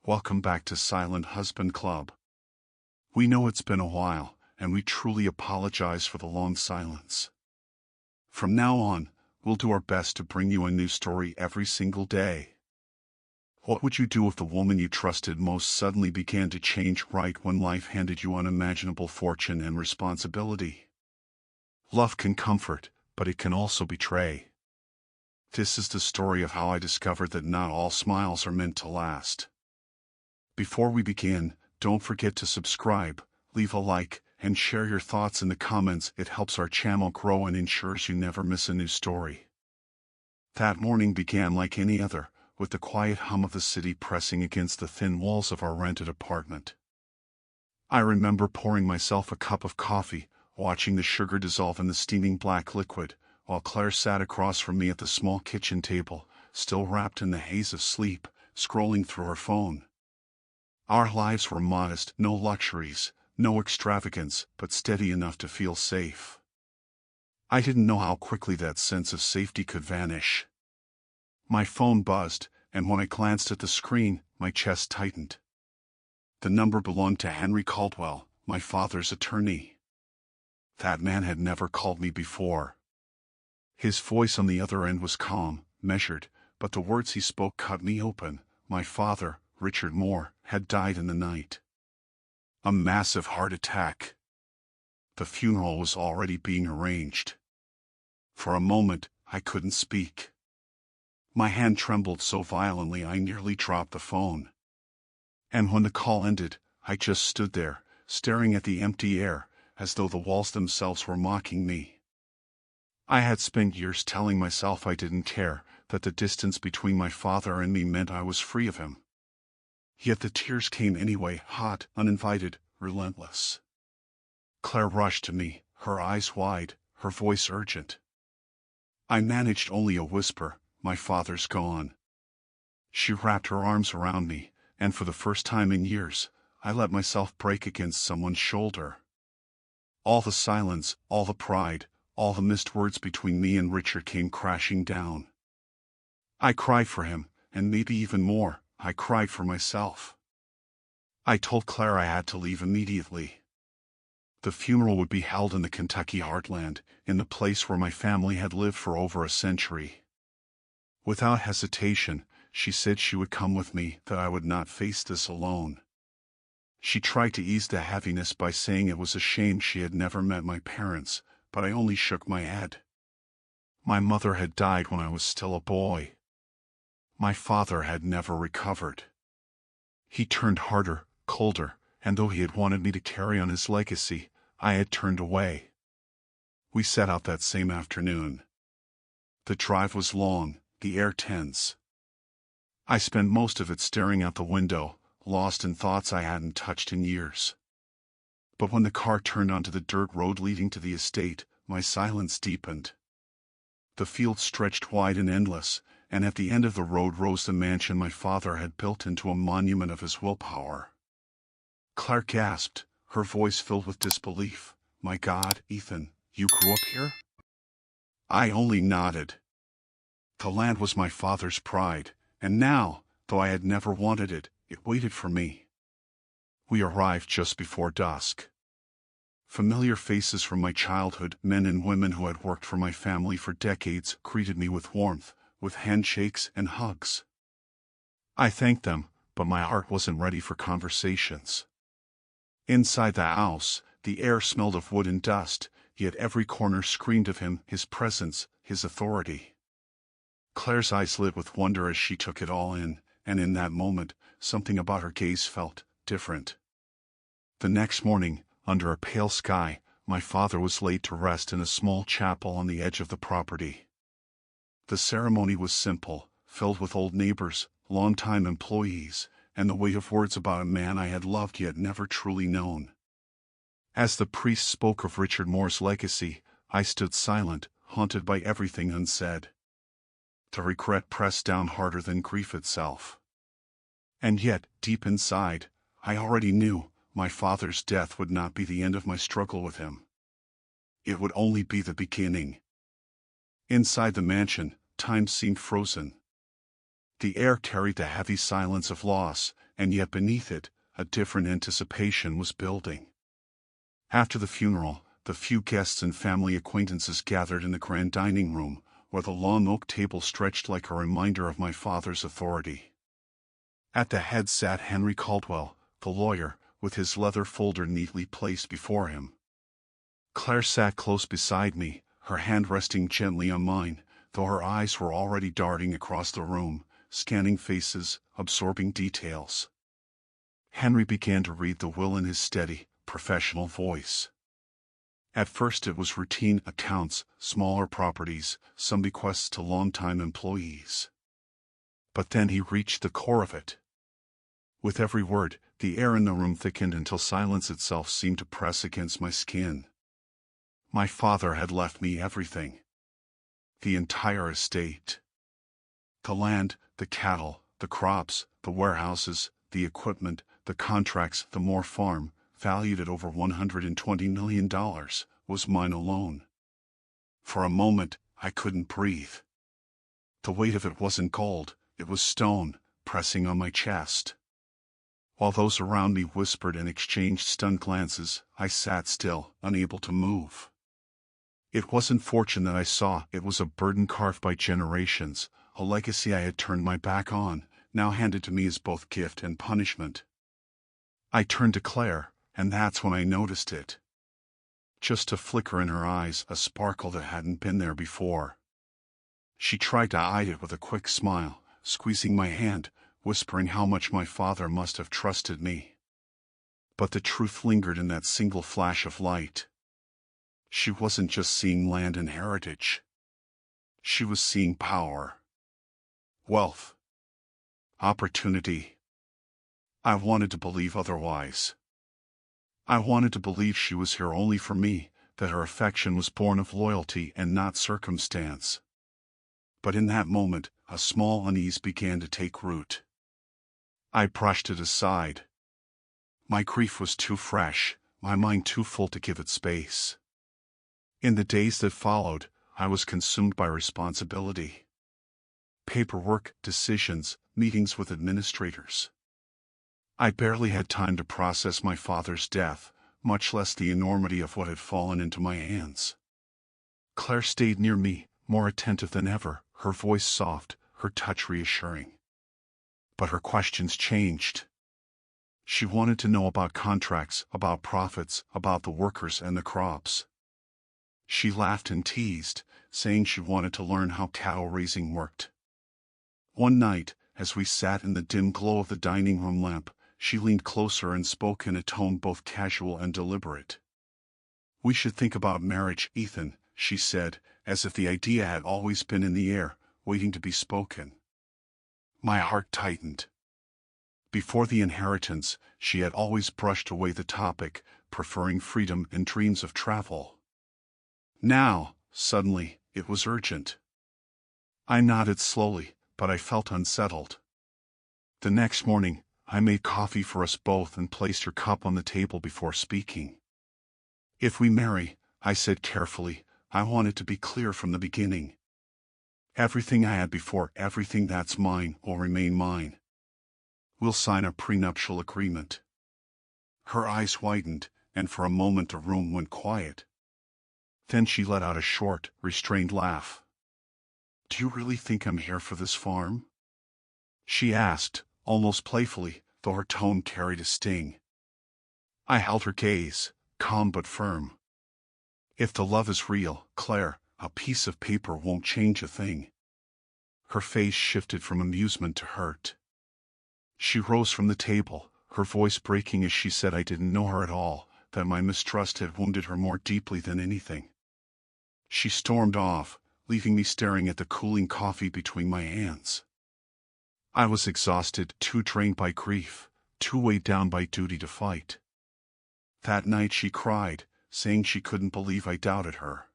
Welcome back to Silent Husband Club. We know it's been a while, and we truly apologize for the long silence. From now on, we'll do our best to bring you a new story every single day. What would you do if the woman you trusted most suddenly began to change right when life handed you unimaginable fortune and responsibility? Love can comfort, but it can also betray. This is the story of how I discovered that not all smiles are meant to last. Before we begin, don't forget to subscribe, leave a like, and share your thoughts in the comments. It helps our channel grow and ensures you never miss a new story. That morning began like any other, with the quiet hum of the city pressing against the thin walls of our rented apartment. I remember pouring myself a cup of coffee, watching the sugar dissolve in the steaming black liquid, while Claire sat across from me at the small kitchen table, still wrapped in the haze of sleep, scrolling through her phone. Our lives were modest, no luxuries, no extravagance, but steady enough to feel safe. I didn't know how quickly that sense of safety could vanish. My phone buzzed, and when I glanced at the screen, my chest tightened. The number belonged to Henry Caldwell, my father's attorney. That man had never called me before. His voice on the other end was calm, measured, but the words he spoke cut me open. My father, Richard Moore, had died in the night. A massive heart attack. The funeral was already being arranged. For a moment, I couldn't speak. My hand trembled so violently I nearly dropped the phone. And when the call ended, I just stood there, staring at the empty air, as though the walls themselves were mocking me. I had spent years telling myself I didn't care, that the distance between my father and me meant I was free of him. Yet the tears came anyway, hot, uninvited, relentless. Claire rushed to me, her eyes wide, her voice urgent. I managed only a whisper, "My father's gone." She wrapped her arms around me, and for the first time in years, I let myself break against someone's shoulder. All the silence, all the pride, all the missed words between me and Richard came crashing down. I cried for him, and maybe even more, I cried for myself. I told Claire I had to leave immediately. The funeral would be held in the Kentucky heartland, in the place where my family had lived for over a century. Without hesitation, she said she would come with me, that I would not face this alone. She tried to ease the heaviness by saying it was a shame she had never met my parents, but I only shook my head. My mother had died when I was still a boy. My father had never recovered. He turned harder, colder, and though he had wanted me to carry on his legacy, I had turned away. We set out that same afternoon. The drive was long, the air tense. I spent most of it staring out the window, lost in thoughts I hadn't touched in years. But when the car turned onto the dirt road leading to the estate, my silence deepened. The field stretched wide and endless, and at the end of the road rose the mansion my father had built into a monument of his willpower. Claire gasped, her voice filled with disbelief. "My God, Ethan, you grew up here?" I only nodded. The land was my father's pride, and now, though I had never wanted it, it waited for me. We arrived just before dusk. Familiar faces from my childhood, men and women who had worked for my family for decades, greeted me with warmth, with handshakes and hugs. I thanked them, but my heart wasn't ready for conversations. Inside the house, the air smelled of wood and dust, yet every corner screamed of him, his presence, his authority. Claire's eyes lit with wonder as she took it all in, and in that moment, something about her gaze felt different. The next morning, under a pale sky, my father was laid to rest in a small chapel on the edge of the property. The ceremony was simple, filled with old neighbors, longtime employees, and the weight of words about a man I had loved yet never truly known. As the priest spoke of Richard Moore's legacy, I stood silent, haunted by everything unsaid. The regret pressed down harder than grief itself. And yet, deep inside, I already knew my father's death would not be the end of my struggle with him. It would only be the beginning. Inside the mansion, time seemed frozen. The air carried the heavy silence of loss, and yet beneath it, a different anticipation was building. After the funeral, the few guests and family acquaintances gathered in the grand dining room, where the long oak table stretched like a reminder of my father's authority. At the head sat Henry Caldwell, the lawyer, with his leather folder neatly placed before him. Claire sat close beside me, her hand resting gently on mine, though her eyes were already darting across the room, scanning faces, absorbing details. Henry began to read the will in his steady, professional voice. At first it was routine accounts, smaller properties, some bequests to longtime employees. But then he reached the core of it. With every word, the air in the room thickened until silence itself seemed to press against my skin. My father had left me everything. The entire estate. The land, the cattle, the crops, the warehouses, the equipment, the contracts, the Moore farm, valued at over $120 million, was mine alone. For a moment, I couldn't breathe. The weight of it wasn't gold, it was stone, pressing on my chest. While those around me whispered and exchanged stunned glances, I sat still, unable to move. It wasn't fortune that I saw, it was a burden carved by generations, a legacy I had turned my back on, now handed to me as both gift and punishment. I turned to Claire, and that's when I noticed it. Just a flicker in her eyes, a sparkle that hadn't been there before. She tried to hide it with a quick smile, squeezing my hand, whispering how much my father must have trusted me. But the truth lingered in that single flash of light. She wasn't just seeing land and heritage. She was seeing power, wealth, opportunity. I wanted to believe otherwise. I wanted to believe she was here only for me, that her affection was born of loyalty and not circumstance. But in that moment, a small unease began to take root. I brushed it aside. My grief was too fresh, my mind too full to give it space. In the days that followed, I was consumed by responsibility. Paperwork, decisions, meetings with administrators. I barely had time to process my father's death, much less the enormity of what had fallen into my hands. Claire stayed near me, more attentive than ever, her voice soft, her touch reassuring. But her questions changed. She wanted to know about contracts, about profits, about the workers and the crops. She laughed and teased, saying she wanted to learn how cattle raising worked. One night, as we sat in the dim glow of the dining room lamp, she leaned closer and spoke in a tone both casual and deliberate. "We should think about marriage, Ethan," she said, as if the idea had always been in the air, waiting to be spoken. My heart tightened. Before the inheritance, she had always brushed away the topic, preferring freedom and dreams of travel. Now, suddenly, it was urgent. I nodded slowly, but I felt unsettled. The next morning, I made coffee for us both and placed her cup on the table before speaking. "If we marry," I said carefully, "I want it to be clear from the beginning. Everything I had before, everything that's mine, will remain mine. We'll sign a prenuptial agreement." Her eyes widened, and for a moment the room went quiet. Then she let out a short, restrained laugh. "Do you really think I'm here for this farm?" she asked, almost playfully, though her tone carried a sting. I held her gaze, calm but firm. "If the love is real, Claire, a piece of paper won't change a thing." Her face shifted from amusement to hurt. She rose from the table, her voice breaking as she said I didn't know her at all, that my mistrust had wounded her more deeply than anything. She stormed off, leaving me staring at the cooling coffee between my hands. I was exhausted, too drained by grief, too weighed down by duty to fight. That night she cried, saying she couldn't believe I doubted her.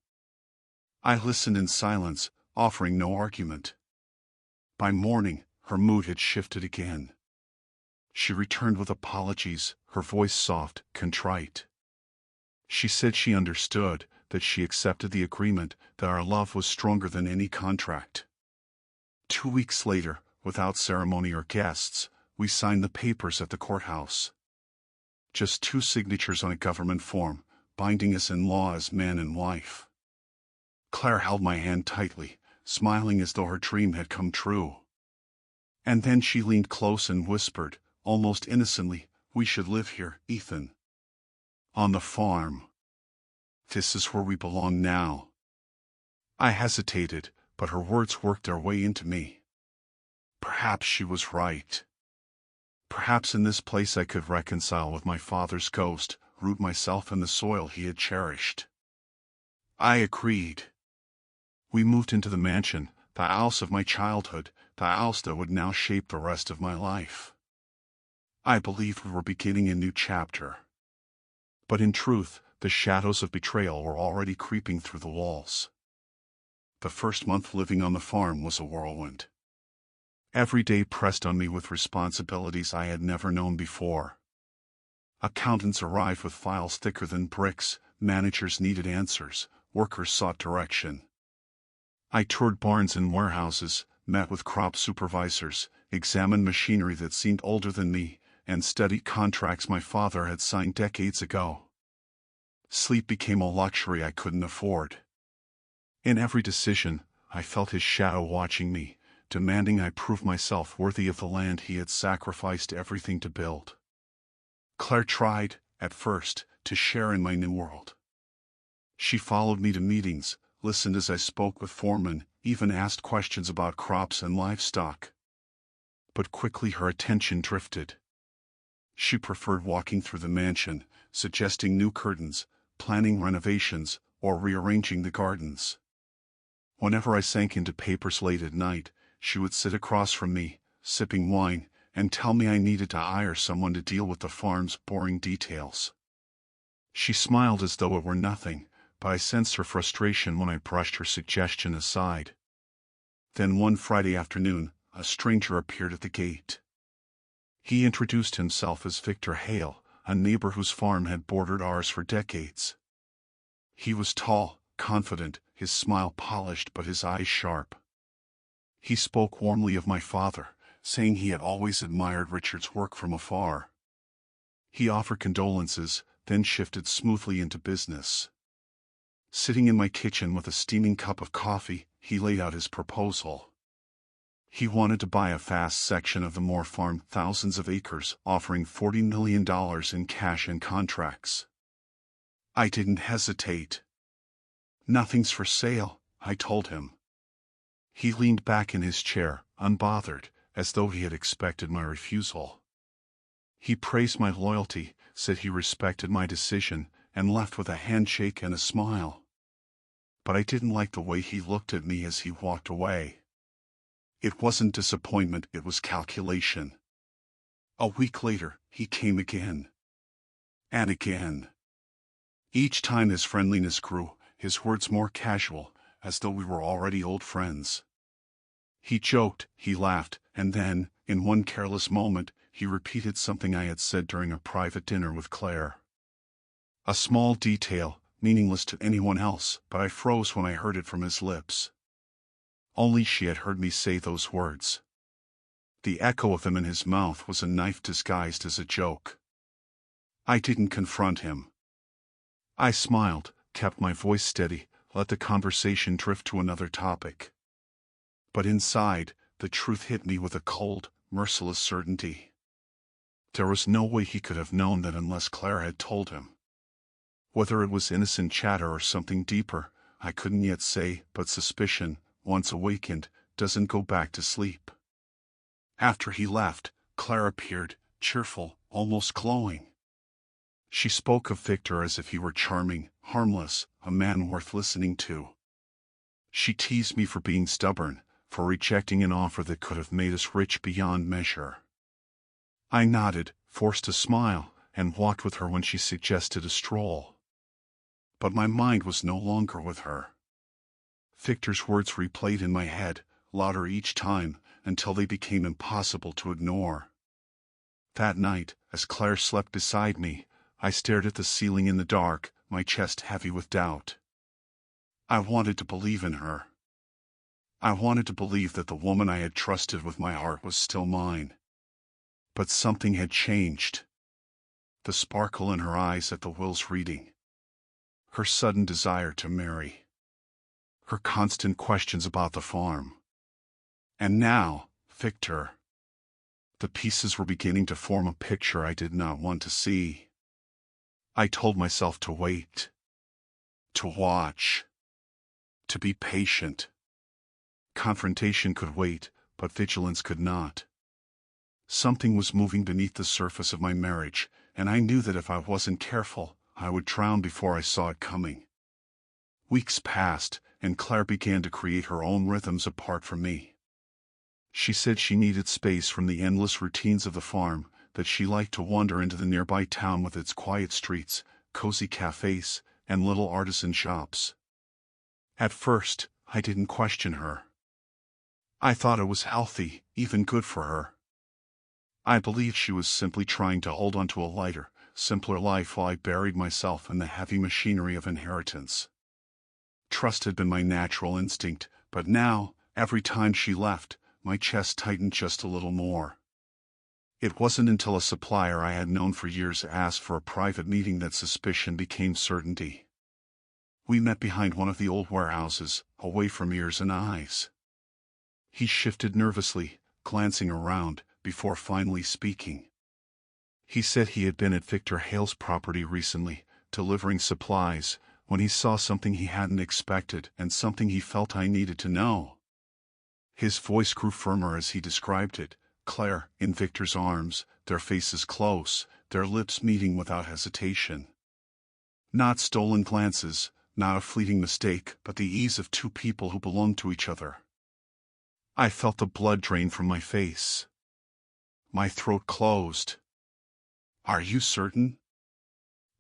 I listened in silence, offering no argument. By morning, her mood had shifted again. She returned with apologies, her voice soft, contrite. She said she understood, that she accepted the agreement, that our love was stronger than any contract. 2 weeks later, without ceremony or guests, we signed the papers at the courthouse. Just 2 signatures on a government form, binding us in law as man and wife. Claire held my hand tightly, smiling as though her dream had come true. And then she leaned close and whispered, almost innocently, "We should live here, Ethan. On the farm. This is where we belong now." I hesitated, but her words worked their way into me. Perhaps she was right. Perhaps in this place I could reconcile with my father's ghost, root myself in the soil he had cherished. I agreed. We moved into the mansion, the house of my childhood, the house that would now shape the rest of my life. I believed we were beginning a new chapter. But in truth, the shadows of betrayal were already creeping through the walls. The first month living on the farm was a whirlwind. Every day pressed on me with responsibilities I had never known before. Accountants arrived with files thicker than bricks, managers needed answers, workers sought direction. I toured barns and warehouses, met with crop supervisors, examined machinery that seemed older than me, and studied contracts my father had signed decades ago. Sleep became a luxury I couldn't afford. In every decision, I felt his shadow watching me, demanding I prove myself worthy of the land he had sacrificed everything to build. Claire tried, at first, to share in my new world. She followed me to meetings, listened as I spoke with foremen, even asked questions about crops and livestock. But quickly her attention drifted. She preferred walking through the mansion, suggesting new curtains, planning renovations, or rearranging the gardens. Whenever I sank into papers late at night, she would sit across from me, sipping wine, and tell me I needed to hire someone to deal with the farm's boring details. She smiled as though it were nothing, but I sensed her frustration when I brushed her suggestion aside. Then one Friday afternoon, a stranger appeared at the gate. He introduced himself as Victor Hale, a neighbor whose farm had bordered ours for decades. He was tall, confident, his smile polished but his eyes sharp. He spoke warmly of my father, saying he had always admired Richard's work from afar. He offered condolences, then shifted smoothly into business. Sitting in my kitchen with a steaming cup of coffee, he laid out his proposal. He wanted to buy a vast section of the Moore farm, thousands of acres, offering $40 million in cash and contracts. I didn't hesitate. "Nothing's for sale," I told him. He leaned back in his chair, unbothered, as though he had expected my refusal. He praised my loyalty, said he respected my decision, and left with a handshake and a smile. But I didn't like the way he looked at me as he walked away. It wasn't disappointment, it was calculation. A week later, he came again. And again. Each time his friendliness grew, his words more casual, as though we were already old friends. He joked, he laughed, and then, in one careless moment, he repeated something I had said during a private dinner with Claire. A small detail, meaningless to anyone else, but I froze when I heard it from his lips. Only she had heard me say those words. The echo of them in his mouth was a knife disguised as a joke. I didn't confront him. I smiled, kept my voice steady, let the conversation drift to another topic. But inside, the truth hit me with a cold, merciless certainty. There was no way he could have known that unless Claire had told him. Whether it was innocent chatter or something deeper, I couldn't yet say, but suspicion, once awakened, doesn't go back to sleep. After he left, Claire appeared, cheerful, almost glowing. She spoke of Victor as if he were charming, harmless, a man worth listening to. She teased me for being stubborn, for rejecting an offer that could have made us rich beyond measure. I nodded, forced a smile, and walked with her when she suggested a stroll. But my mind was no longer with her. Victor's words replayed in my head, louder each time, until they became impossible to ignore. That night, as Claire slept beside me, I stared at the ceiling in the dark, my chest heavy with doubt. I wanted to believe in her. I wanted to believe that the woman I had trusted with my heart was still mine. But something had changed. The sparkle in her eyes at the will's reading. Her sudden desire to marry. Her constant questions about the farm. And now, Victor. The pieces were beginning to form a picture I did not want to see. I told myself to wait. To watch. To be patient. Confrontation could wait, but vigilance could not. Something was moving beneath the surface of my marriage, and I knew that if I wasn't careful, I would drown before I saw it coming. Weeks passed, and Claire began to create her own rhythms apart from me. She said she needed space from the endless routines of the farm, that she liked to wander into the nearby town with its quiet streets, cozy cafes, and little artisan shops. At first, I didn't question her. I thought it was healthy, even good for her. I believed she was simply trying to hold on to a lighter, simpler life while I buried myself in the heavy machinery of inheritance. Trust had been my natural instinct, but now, every time she left, my chest tightened just a little more. It wasn't until a supplier I had known for years asked for a private meeting that suspicion became certainty. We met behind one of the old warehouses, away from ears and eyes. He shifted nervously, glancing around, before finally speaking. He said he had been at Victor Hale's property recently, delivering supplies, when he saw something he hadn't expected and something he felt I needed to know. His voice grew firmer as he described it, Claire, in Victor's arms, their faces close, their lips meeting without hesitation. Not stolen glances, not a fleeting mistake, but the ease of two people who belonged to each other. I felt the blood drain from my face. My throat closed. "Are you certain?"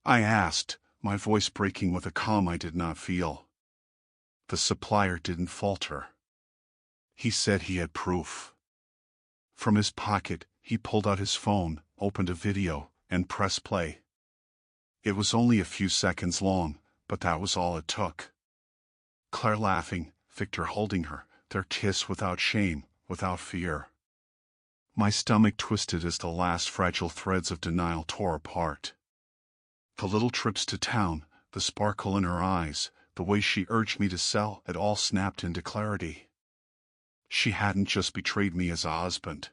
I asked, my voice breaking with a calm I did not feel. The supplier didn't falter. He said he had proof. From his pocket, he pulled out his phone, opened a video, and pressed play. It was only a few seconds long, but that was all it took. Claire laughing, Victor holding her, their kiss without shame, without fear. My stomach twisted as the last fragile threads of denial tore apart. The little trips to town, the sparkle in her eyes, the way she urged me to sell, it all snapped into clarity. She hadn't just betrayed me as a husband.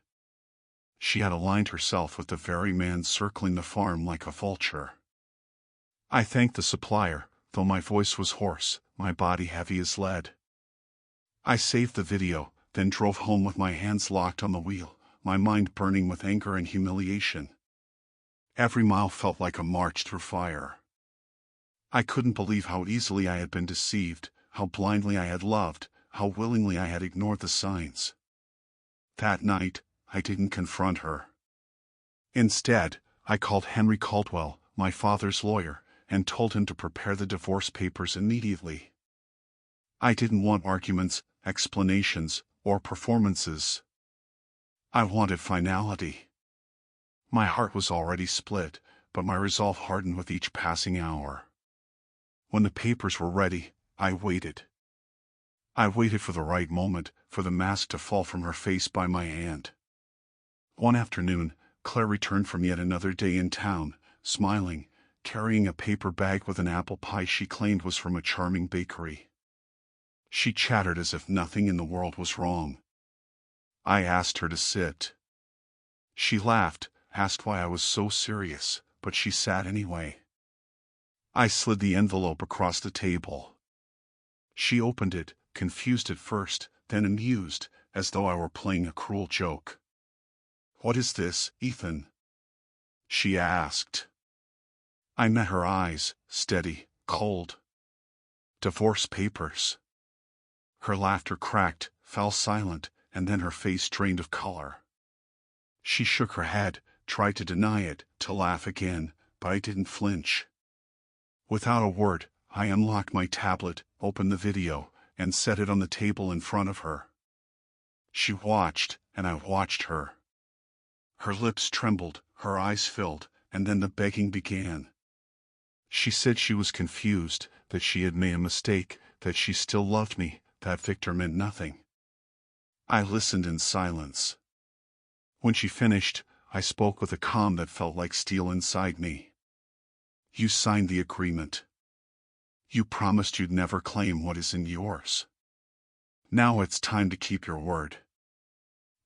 She had aligned herself with the very man circling the farm like a vulture. I thanked the supplier, though my voice was hoarse, my body heavy as lead. I saved the video, then drove home with my hands locked on the wheel, my mind burning with anger and humiliation. Every mile felt like a march through fire. I couldn't believe how easily I had been deceived, how blindly I had loved, how willingly I had ignored the signs. That night, I didn't confront her. Instead, I called Henry Caldwell, my father's lawyer, and told him to prepare the divorce papers immediately. I didn't want arguments, explanations, or performances. I wanted finality. My heart was already split, but my resolve hardened with each passing hour. When the papers were ready, I waited. I waited for the right moment, for the mask to fall from her face by my hand. One afternoon, Claire returned from yet another day in town, smiling, carrying a paper bag with an apple pie she claimed was from a charming bakery. She chattered as if nothing in the world was wrong. I asked her to sit. She laughed, asked why I was so serious, but she sat anyway. I slid the envelope across the table. She opened it, confused at first, then amused, as though I were playing a cruel joke. "What is this, Ethan?" she asked. I met her eyes, steady, cold. "Divorce papers." Her laughter cracked, fell silent, and then her face drained of color. She shook her head, tried to deny it, to laugh again, but I didn't flinch. Without a word, I unlocked my tablet, opened the video, and set it on the table in front of her. She watched, and I watched her. Her lips trembled, her eyes filled, and then the begging began. She said she was confused, that she had made a mistake, that she still loved me, that Victor meant nothing. I listened in silence. When she finished, I spoke with a calm that felt like steel inside me. You signed the agreement. You promised you'd never claim what isn't yours. Now it's time to keep your word.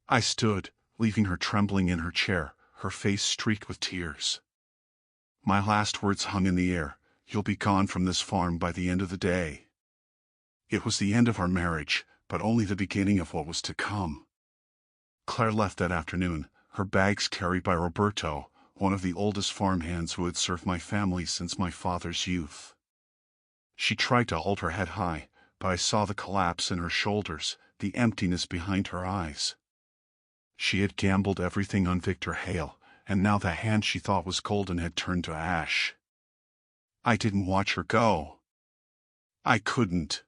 I stood, leaving her trembling in her chair, her face streaked with tears. My last words hung in the air. You'll be gone from this farm by the end of the day. It was the end of our marriage, but only the beginning of what was to come. Claire left that afternoon, her bags carried by Roberto, one of the oldest farmhands who had served my family since my father's youth. She tried to hold her head high, but I saw the collapse in her shoulders, the emptiness behind her eyes. She had gambled everything on Victor Hale, and now the hand she thought was golden had turned to ash. I didn't watch her go. I couldn't.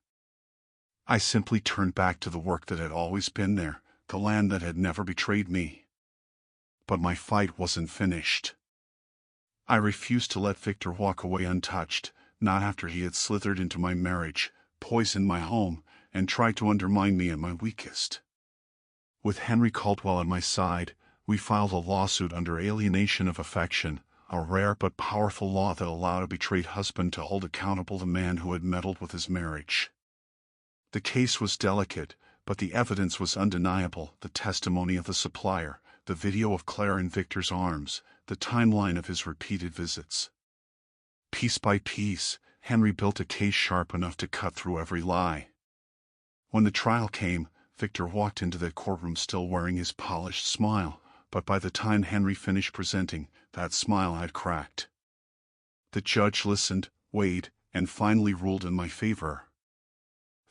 I simply turned back to the work that had always been there, the land that had never betrayed me. But my fight wasn't finished. I refused to let Victor walk away untouched, not after he had slithered into my marriage, poisoned my home, and tried to undermine me at my weakest. With Henry Caldwell at my side, we filed a lawsuit under alienation of affection, a rare but powerful law that allowed a betrayed husband to hold accountable the man who had meddled with his marriage. The case was delicate, but the evidence was undeniable: the testimony of the supplier, the video of Claire in Victor's arms, the timeline of his repeated visits. Piece by piece, Henry built a case sharp enough to cut through every lie. When the trial came, Victor walked into the courtroom still wearing his polished smile, but by the time Henry finished presenting, that smile had cracked. The judge listened, weighed, and finally ruled in my favor.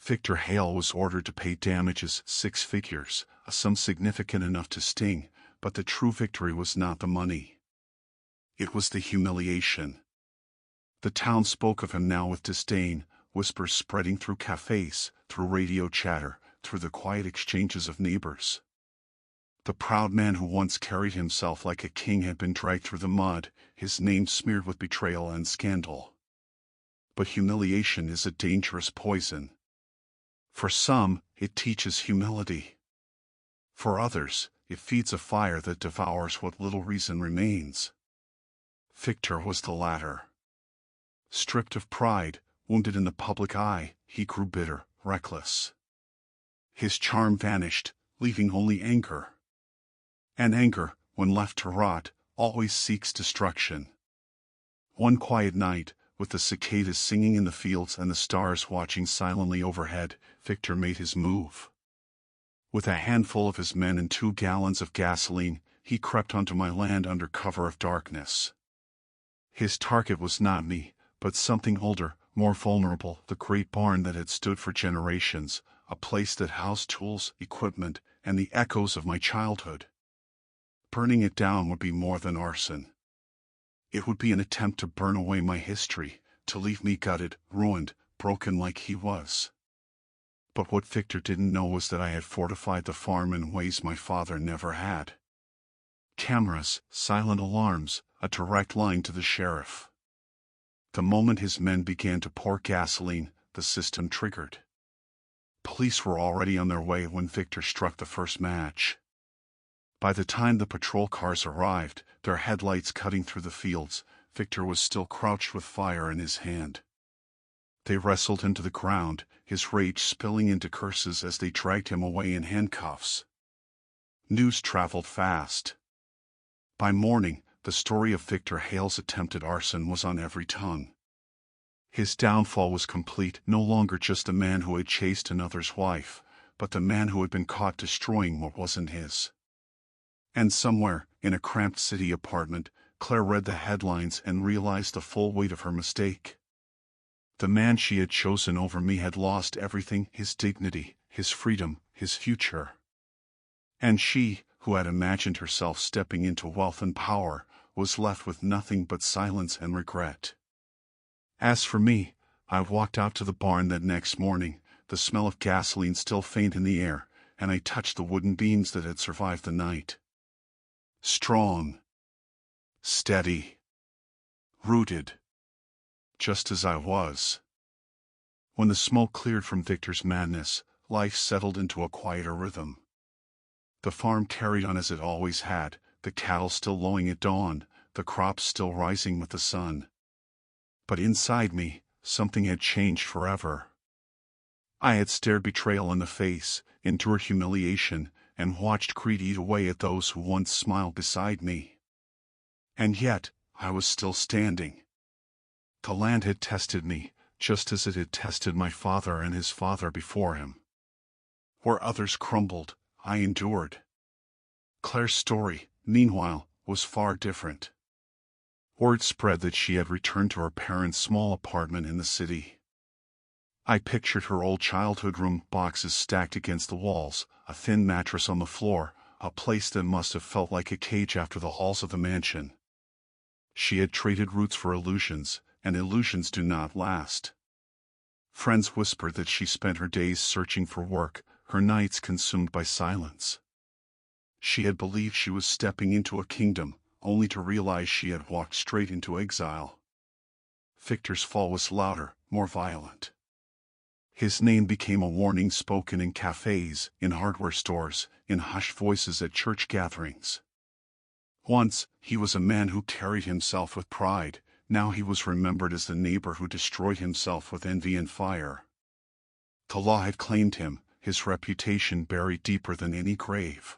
Victor Hale was ordered to pay damages 6 figures, a sum significant enough to sting, but the true victory was not the money. It was the humiliation. The town spoke of him now with disdain, whispers spreading through cafes, through radio chatter, through the quiet exchanges of neighbors. The proud man who once carried himself like a king had been dragged through the mud, his name smeared with betrayal and scandal. But humiliation is a dangerous poison. For some, it teaches humility. For others, it feeds a fire that devours what little reason remains. Victor was the latter. Stripped of pride, wounded in the public eye, he grew bitter, reckless. His charm vanished, leaving only anger. And anger, when left to rot, always seeks destruction. One quiet night, with the cicadas singing in the fields and the stars watching silently overhead, Victor made his move. With a handful of his men and 2 gallons of gasoline, he crept onto my land under cover of darkness. His target was not me, but something older, more vulnerable, the great barn that had stood for generations, a place that housed tools, equipment, and the echoes of my childhood. Burning it down would be more than arson. It would be an attempt to burn away my history, to leave me gutted, ruined, broken like he was. But what Victor didn't know was that I had fortified the farm in ways my father never had. Cameras, silent alarms, a direct line to the sheriff. The moment his men began to pour gasoline, the system triggered. Police were already on their way when Victor struck the first match. By the time the patrol cars arrived, their headlights cutting through the fields, Victor was still crouched with fire in his hand. They wrestled him to the ground, his rage spilling into curses as they dragged him away in handcuffs. News traveled fast. By morning, the story of Victor Hale's attempted arson was on every tongue. His downfall was complete, no longer just a man who had chased another's wife, but the man who had been caught destroying what wasn't his. And somewhere, in a cramped city apartment, Claire read the headlines and realized the full weight of her mistake. The man she had chosen over me had lost everything: his dignity, his freedom, his future. And she, who had imagined herself stepping into wealth and power, was left with nothing but silence and regret. As for me, I walked out to the barn that next morning, the smell of gasoline still faint in the air, and I touched the wooden beams that had survived the night. Strong, steady, rooted, just as I was. When the smoke cleared from Victor's madness, life settled into a quieter rhythm. The farm carried on as it always had, the cattle still lowing at dawn, the crops still rising with the sun. But inside me, something had changed forever. I had stared betrayal in the face, endured humiliation, and watched greed eat away at those who once smiled beside me. And yet, I was still standing. The land had tested me, just as it had tested my father and his father before him. Where others crumbled, I endured. Claire's story, meanwhile, was far different. Word spread that she had returned to her parents' small apartment in the city. I pictured her old childhood room, boxes stacked against the walls, a thin mattress on the floor, a place that must have felt like a cage after the halls of the mansion. She had traded roots for illusions, and illusions do not last. Friends whispered that she spent her days searching for work, her nights consumed by silence. She had believed she was stepping into a kingdom, only to realize she had walked straight into exile. Victor's fall was louder, more violent. His name became a warning spoken in cafes, in hardware stores, in hushed voices at church gatherings. Once, he was a man who carried himself with pride. Now he was remembered as the neighbor who destroyed himself with envy and fire. The law had claimed him, his reputation buried deeper than any grave.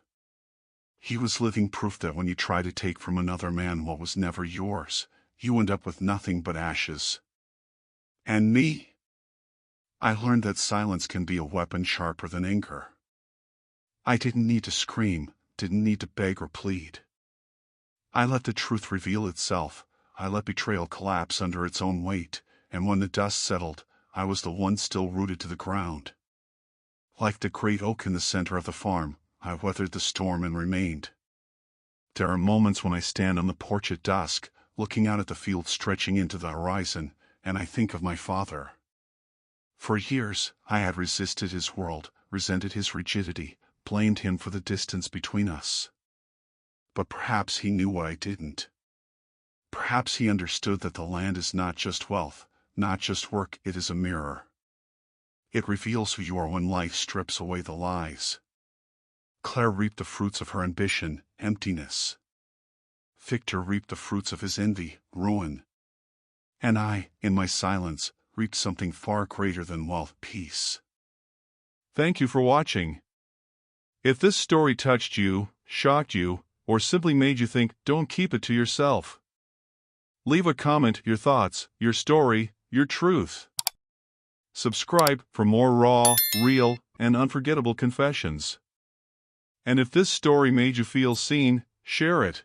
He was living proof that when you try to take from another man what was never yours, you end up with nothing but ashes. And me? I learned that silence can be a weapon sharper than anger. I didn't need to scream, didn't need to beg or plead. I let the truth reveal itself. I let betrayal collapse under its own weight, and when the dust settled, I was the one still rooted to the ground. Like the great oak in the center of the farm, I weathered the storm and remained. There are moments when I stand on the porch at dusk, looking out at the field stretching into the horizon, and I think of my father. For years, I had resisted his world, resented his rigidity, blamed him for the distance between us. But perhaps he knew what I didn't. Perhaps he understood that the land is not just wealth, not just work, it is a mirror. It reveals who you are when life strips away the lies. Claire reaped the fruits of her ambition, emptiness. Victor reaped the fruits of his envy, ruin. And I, in my silence, reaped something far greater than wealth, peace. Thank you for watching. If this story touched you, shocked you, or simply made you think, don't keep it to yourself. Leave a comment, your thoughts, your story, your truth. Subscribe for more raw, real, and unforgettable confessions. And if this story made you feel seen, share it.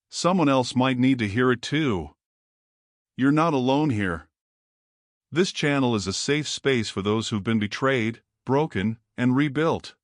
Someone else might need to hear it too. You're not alone here. This channel is a safe space for those who've been betrayed, broken, and rebuilt.